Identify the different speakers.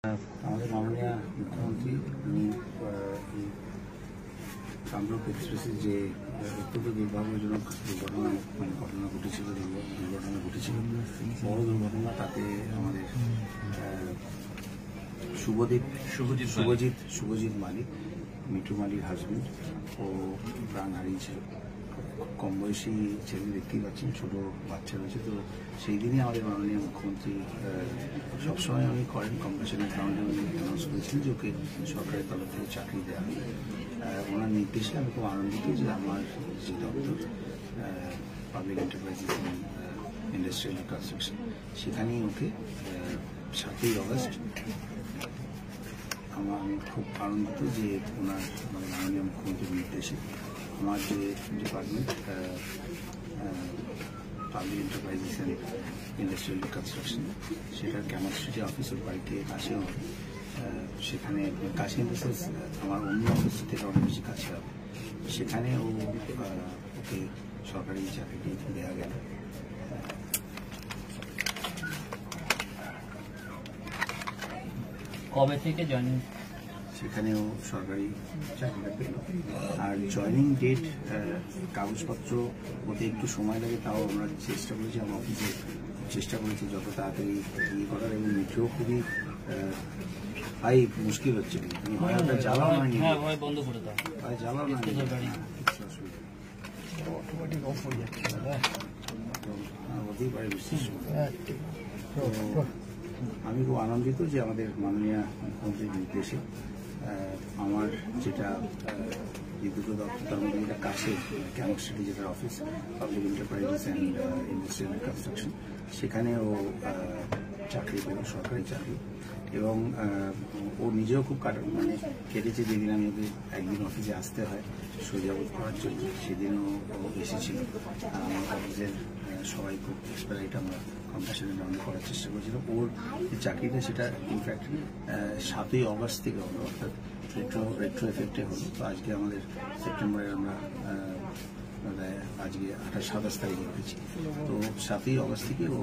Speaker 1: আমাদের মাননীয় মুখ্যমন্ত্রী উনি কামরূপ এক্সপ্রেসের যে অত্যন্ত দুর্ভাগ্যজনক ঘটনা ঘটেছিল, বড় দুর্ঘটনা, তাতে আমাদের শুভজিৎ মালিক, মিঠু মালিক হাজবেন্ড, ও প্রাণ হারিয়েছিল। কম বয়সী ছেলে, দেখতেই পাচ্ছেন, ছোট বাচ্চা রয়েছে। তো সেই দিনই আমাদের মাননীয় মুখ্যমন্ত্রী সবসময় উনি করেন, কম্পাশনের গ্রাউন্ডে উনি অ্যানাউন্স করেছিলেন যে ওকে সরকারের তরফ থেকে চাকরি দেওয়া হবে। ওনার নির্দেশে আমি খুব আনন্দিত যে আমার যে দপ্তর পাবলিক এন্টারপ্রাইজেস ইন্ডাস্ট্রিয়াল কনস্ট্রাকশন, সেখানেই ওকে 7ই অগস্ট আমি খুব আনন্দিত যে ওনার মাননীয় মুখ্যমন্ত্রীর নির্দেশে আমার যে department public enterprises and industrial construction, সেটার কেমিস্ট্রি অফিস ওর বাড়িতে কাছে হবে। সেখানে কাছে ইন্ডাস্ট্রিজ আমার অন্য অফিস থেকে অনেক বেশি কাছে হবে। সেখানে ওকে সরকারি চাকরিটি দেওয়া গেল।
Speaker 2: কবে থেকে জয়েনিং?
Speaker 1: সেখানেও সরকারি চাকরিটা পেল। আর জয়েনিং ডেট, কাগজপত্র ওতে একটু সময় লাগে, তাও আমরা চেষ্টা করেছি, আমার অফিসে চেষ্টা করেছি যত তাড়াতাড়ি করার। এবং মিঠেও খুবই মুশকিল হচ্ছে, জ্বালাও না, জ্বালাও না, ওতেই পারে বিশ্বাস। আমি খুব আনন্দিত যে আমাদের মাননীয় মুখ্যমন্ত্রীর নির্দেশে আমার যেটা দুটো দপ্তর, তার মধ্যে যেটা কাছে কেমিস্ট্রি, যেটা office public enterprises and industrial construction, সেখানেও চাকরি পেল, সরকারি চাকরি। এবং ও নিজেও খুব কেটেছে। যেদিন আমি ওকে একদিন অফিসে আসতে হয় সজাবত করার জন্য, সেদিনও ও এসেছিল। আমার অফিসের সবাই খুব এক্সপার্ট, আমরা কম্পাশনের রাউন্ডে করার চেষ্টা করেছিলাম। ওর যে চাকরিটা, সেটা ইনফ্যাক্ট 7ই অগস্ট থেকে হলো, অর্থাৎ রেট্রো এফেক্টে হলো। তো আজকে আমাদের সেপ্টেম্বরে আমরা আজকে 27 তারিখে উঠেছি। তো 7ই অগস্ট থেকে ও